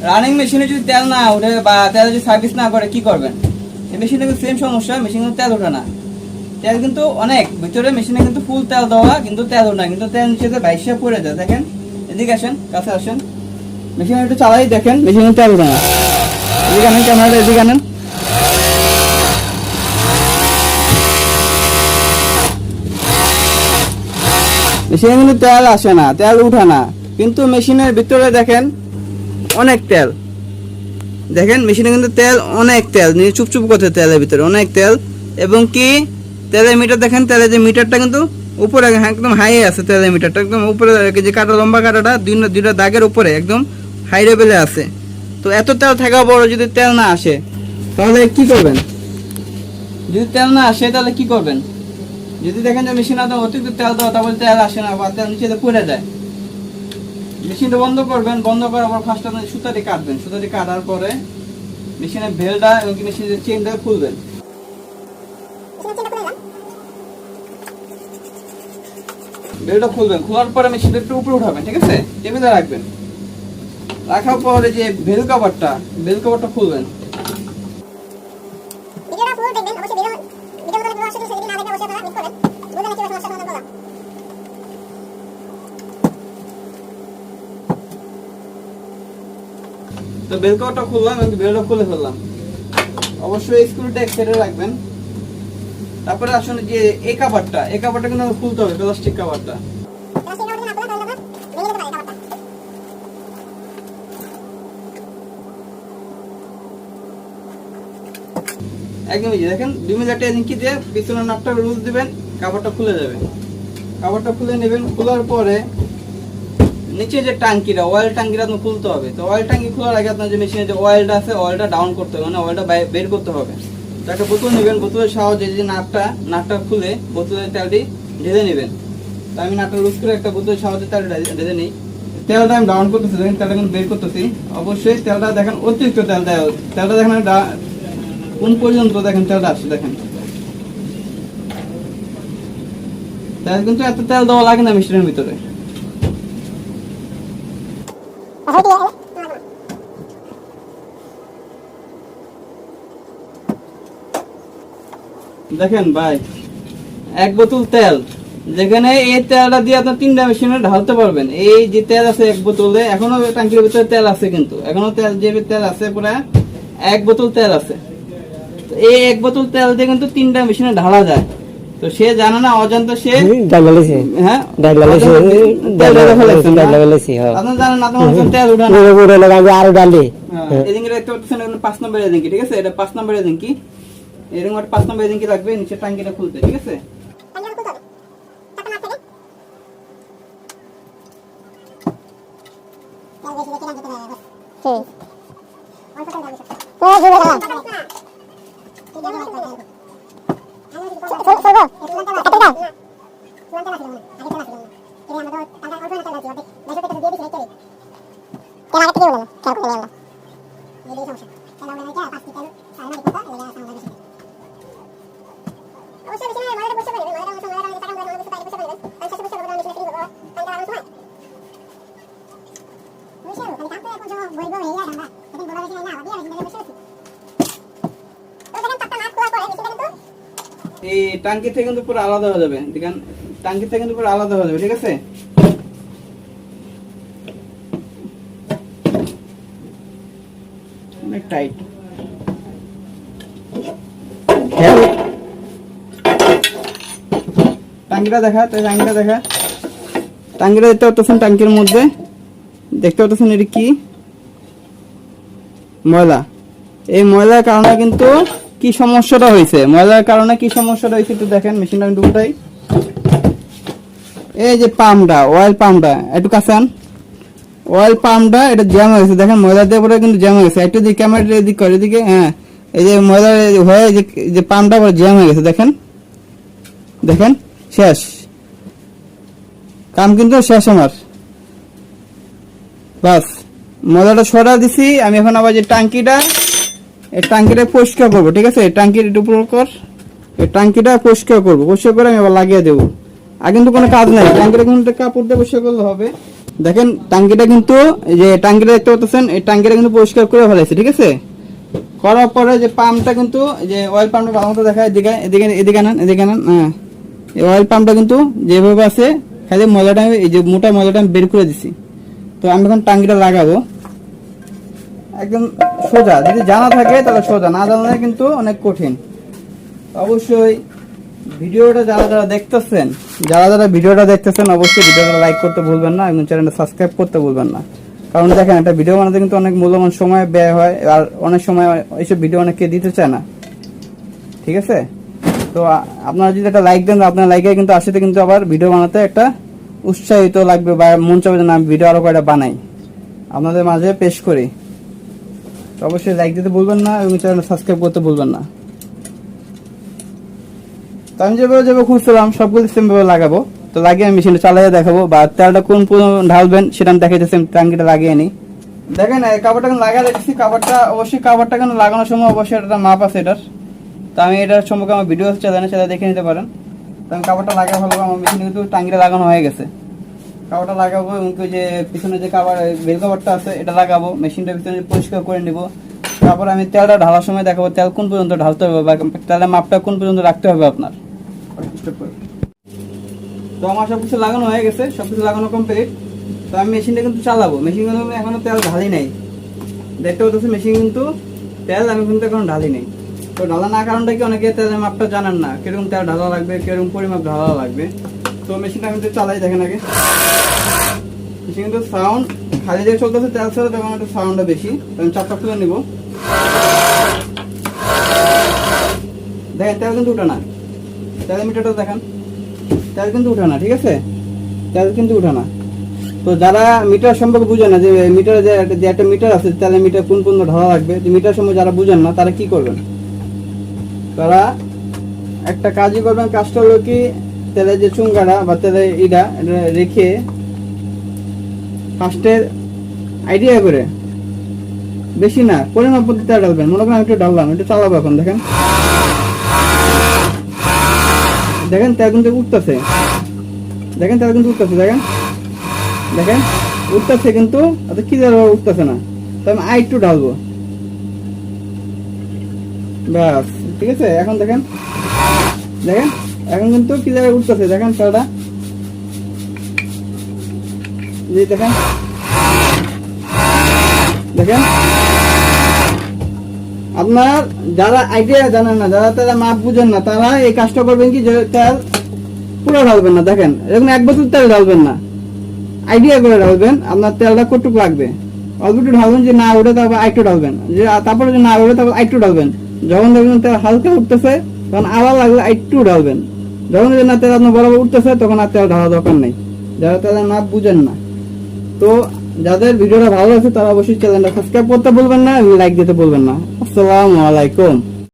Running মেশিনে যদি তেল না ওঠে বা তেল যদি সার্ভিস না করে কি করবেন? এই মেশিনে কিন্তু সেম সমস্যা, মেশিনে কিন্তু তেল ওঠে না। তেল কিন্তু অনেক ভিতরে মেশিনে কিন্তু ফুল তেল দেওয়া, কিন্তু তেল ওঠে না, কিন্তু তেল নিচে বাইশে পড়ে যায়। দেখেন, এদিকে আসেন, কাছে আসেন, মেশিন একটু চালাই দেখেন, মেশিনে তেল ওঠে না। এদিকে আনেন ক্যামেরাটা, এদিকে আনেন। মেশিনে কিন্তু তেল আসে না, তেল উঠে না, কিন্তু মেশিনের ভিতরে দেখেন অনেক তেল। দেখেন মেশিনে কিন্তু তেল, অনেক তেল, চুপচুপ করছে তেলের ভিতরে অনেক তেল। এবং কি তেলের মিটার দেখেন, তেলের যে মিটারটা কিন্তু উপরে একদম হাই আছে, তেলের মিটারটা একদম উপরে, যে কাটা লম্বা কাটাটা দুইটা দাগের উপরে একদম হাই লেভেলে আছে। তো এত তেল থাকা বড় যদি তেল না আসে তাহলে কি করবেন? যদি তেল না আসে তাহলে কি করবেন? যদি দেখেন যে মেশিন একদম অতিরিক্ত তেল দেওয়া, তারপরে তেল আসে না বা তেল নিচে পড়ে যায়, মেশিনটা বন্ধ করবেন। বন্ধ করার পর ফার্স্ট আপনি সুতাটি কাটবেন। সুতাটি কাটার পরে মেশিনের বেলটা এবং মেশিনের চেইনটা খুলবেন। বেলটা খুলবেন, খোলার পরে মেশিনটা একটু উপরে উঠাবেন, ঠিক আছে? টেবিলে রাখবেন। রাখার পরে যে বেল কভারটা খুলবেন। তো বেল কভারটা খুললাম এবং বেলটা খুলে ফেললাম। অবশ্যই স্ক্রুটা এক সাইডে রাখবেন। তারপরে আসলে যে এই কভারটা কিন্তু খুলতে হবে, প্লাস্টিক কভারটা। একদম ইজি। দেখেন 2 মিলি একটা ইঞ্চি দিয়ে পিছনের নাটটা লুজ দিবেন, কভারটা খুলে যাবে। কভারটা খুলে নেবেন। খোলার পরে নিচে যে টাঙ্কিটা, অয়েল টাঙ্কিটা আপনার খুলতে হবে। তো অয়েল টাঙ্কি খোলার আগে আপনার যে মেশিনে যে অয়েলটা আছে, অয়েলটা ডাউন করতে হবে, মানে অয়েলটা বের করতে হবে। তো একটা বোতল নেবেন, বোতলের সাহায্যে যে নাটটা খুলে বোতলের তেলটি ঢেলে নেবেন। তো আমি নাটটা লুজ করে একটা বোতলের সাহায্যে তেলটা ঢেলে নিই। তেলটা আমি ডাউন করতেছি, দেখেন তেলটা কিন্তু বের করতেছি। অবশ্যই তেলটা দেখেন অতিরিক্ত তেল দেয়, তেলটা দেখেন কোন পর্যন্ত দেখেন তেলটা আসছে। দেখেন তেল কিন্তু এত তেল দেওয়া লাগে না মেশিনের ভিতরে। দেখেন ভাই, 1 বোতল তেল, যেখানে এই তেলটা দিয়ে আপনার 3টা মেশিনে ঢালতে পারবেন। এই যে তেল আছে 1 বোতলে, এখনো ট্যাঙ্কির ভিতরে তেল আছে, কিন্তু এখনো তেল আছে পুরো 1 বোতল তেল আছে। তো এই 1 বোতল তেল দিয়ে কিন্তু 3টা মেশিনে ঢালা যায়। তো সে জানে না, অজান্তে সে হ্যাঁ আপনার জানেন না, আপনার তেল উঠান আরো ডালি। এদিকে দেখতে পাচ্ছেন 5 নম্বর এদিকে, ঠিক আছে? এটা 5 নম্বর এদিকে, এরকম একটা 5 নম্বর এদিকে রাখবে নিচে টাঙ্কিটা খুলতে, ঠিক আছে? এই টাঙ্কি থেকে কিন্তু পুরো আলাদা হয়ে যাবে, দেখেন টাঙ্কি থেকে কিন্তু পুরো আলাদা হয়ে যাবে, ঠিক আছে? অনেক টাইট। টাঙ্কিটা দেখা, টাঙ্কিটা দেখতে পাচ্ছেন। টাঙ্কির মধ্যে দেখতে পাচ্ছেন এটা কি? ময়লা। এই ময়লার কারণে কিন্তু কি সমস্যাটা হয়েছে, একটু দেখেন। মেশিনটা আমি উঠাই। এই যে পাম্পটা, অয়েল পাম্পটা একটু কাছে আন। অয়েল পাম্পটা এটা জ্যাম হয়ে গেছে, দেখেন ময়লা দিয়ে পরে কিন্তু জ্যাম হয়ে গেছে। একটু দিকে ক্যামেরাটা এদিক করে, এদিকে, হ্যাঁ। এই যে ময়লা হয়ে যে পাম্পটা জ্যাম হয়ে গেছে, দেখেন শেষ কাম, কিন্তু শেষ আমার। বাস ময়লাটা সরা দিছি আমি। এখন আবার যে টাঙ্কিটা পরিষ্কার করবো, ঠিক আছে? টাঙ্কির উপর কর, এই টাঙ্কিটা পরিষ্কার করবো। পরিষ্কার করে আমি আবার লাগিয়ে দেবো। আর কিন্তু কোনো কাজ নাই, টাঙ্কিটা কিন্তু কাপড় দিয়ে পরিষ্কার করলে হবে। দেখেন টাঙ্কিটা কিন্তু এই যে টাঙ্কিটা দেখতে পাচ্ছেন, এই টাঙ্কিটা কিন্তু পরিষ্কার করে ফেলাইছে, ঠিক আছে। করার পরে যে পাম্পটা কিন্তু যে অয়েল পাম্পটা ভালো মতো দেখায়, এদিকে এদিকে এদিকে আনেন, এদিকে আনেন। হ্যাঁ, এই অয়েল পাম্পটা কিন্তু যেভাবে আছে, খালি ময়লাটা এই যে মোটা ময়লাটা আমি বের করে দিছি। তো আমি এখন টাঙ্কিটা লাগাবো একদম সোজা। যদি জানা থাকে তাহলে সোজা, না জানলে কিন্তু অনেক কঠিন। অবশ্যই ভিডিওটা যারা দেখতেছেন, ভিডিওটা দেখতেছেন, অবশ্যই ভিডিওটা লাইক করতে ভুলবেন না এবং চ্যানেলটা সাবস্ক্রাইব করতে ভুলবেন না। কারণ দেখেন একটা ভিডিও বানাতে কিন্তু অনেক মূল্যবান সময় ব্যয় হয়, আর অনেক সময় এইসব ভিডিও অনেকে দিতে চায় না, ঠিক আছে। তো আপনারা যদি একটা লাইক দেন, আপনার লাইকে কিন্তু আসলে কিন্তু আবার ভিডিও বানাতে একটা উৎসাহিত লাগবে, বা মন চাবে যে না আমি ভিডিও আরো কয়টা বানাই, আপনাদের মাঝে পেশ করি। তো অবশ্যই লাইক দিতে ভুলবেন না এবং চ্যানেলটা সাবস্ক্রাইব করতে ভুলবেন না। তো আমি যেভাবে খুঁজছিলাম সবগুলো সেম ভাবে লাগাবো। তো লাগিয়ে আমি মেশিনটা চালিয়ে দেখাবো, বা তেলটা কোন ঢালবেন সেটা আমি দেখাইতেছি। টাঙ্কিটা লাগিয়ে নিই। দেখেন এই কাভারটা কিন্তু লাগিয়ে দেখছি, কাভারটা কিন্তু লাগানোর সময় অবশ্যই একটা মাপ আছে এটার। তো আমি এটার সম্পর্কে আমার ভিডিও চ্যানেলে সেটা দেখে নিতে পারেন। তো আমি কাভারটা লাগিয়ে ফেলবো। আমার মেশিনে কিন্তু টাঙ্কিটা লাগানো হয়ে গেছে। কাভারটা লাগাবো এবং যে পিছনে যে বেল কাভারটা আছে এটা লাগাবো, মেশিনটা পিছনে পরিষ্কার করে নিব। তারপর আমি তেলটা ঢালার সময় দেখাবো তেল কোন পর্যন্ত ঢালতে হবে, বা তেলের মাপটা কোন পর্যন্ত রাখতে হবে আপনার। তো আমার সবকিছু লাগানো হয়ে গেছে, সবকিছু লাগানো কমপ্লিট। তো আমি মেশিনটা কিন্তু চালাবো। মেশিন কিন্তু এখনো তেল ঢালি নাই, দেখতে পাচ্ছি মেশিন কিন্তু তেল আমি কিন্তু এখন ঢালি নাই। তো ঢালা না কারণটা কি, অনেকে তেলের মাপটা জানেন না, কিরকম তেল ঢালা লাগবে, কিরকম পরিমাপ ঢালা লাগবে। তো মেশিনটা আমি চালাই, দেখেন আগে মেশিন কিন্তু সাউন্ড খালি দিয়ে চলতেছে, তেল ছাড়া তখন একটু সাউন্ডটা বেশি। তো আমি চাপটা খুলে নিব। দেখেন তেল কিন্তু উঠে না, তেলের মিটারটা দেখেন, তেল কিন্তু উঠে না, ঠিক আছে, তেল কিন্তু উঠে না। তো যারা মিটার সম্পর্কে বুঝে না, যে মিটার যে একটা মিটার আছে, তেলের মিটার কোন কোন ঢালা লাগবে, মিটার সম্পর্কে যারা বুঝেন না তারা কি করবেন, তারা একটা কাজই করবেন। কাজটা হলো কি, তেলের যে চুঙ্গাটা বা তেলের এটা রেখে ফার্স্টের আইডিয়া করে, বেশি না পরিমাপ পদ্ধতি ঢালবেন। মনে করেন আমি একটু ঢাললাম, একটু চালাবো এখন। দেখেন দেখেন তেল কিন্তু উঠতেছে, দেখেন তেল কিন্তু উঠতেছে, দেখেন দেখেন উঠতেছে, কিন্তু ক্লিয়ার উঠতেছে না। তো আমি একটু ঢালবো, ব্যাস, ঠিক আছে। এখন দেখেন দেখেন এখন কিন্তু ক্লিয়ার উঠতেছে, দেখেন তেলটা, দেখেন দেখেন। আপনার যারা আইডিয়া জানেন না, যারা তেলের মাপ বুঝেন না, তারা এই কাজটা করবেন কি, যে তেল পুরো ঢালবেন না। দেখেন এরকম এক বোতল তেল ঢালবেন না, আইডিয়া করে ঢালবেন। আপনার তেলটা কতটুকু লাগবে, অল্প একটু ঢালবেন, যে না ওঠে তারপর আরেকটু ঢালবেন, যে তারপরে যে না ওঠে তারপর আরেকটু ঢালবেন। যখন দেখবেন তেল হালকা উঠতেছে তখন আবার লাগলে আরেকটু ঢালবেন। যখন না তেল আপনার বরাবর উঠতেছে তখন আর তেল ঢালা দরকার নেই, যারা তেলের মাপ বুঝেন না। তো যাদের ভিডিওটা ভালো লাগছে তারা অবশ্যই চ্যানেলটা সাবস্ক্রাইব করতে বলবেন না, লাইক দিতে বলবেন না। আসসালামু আলাইকুম।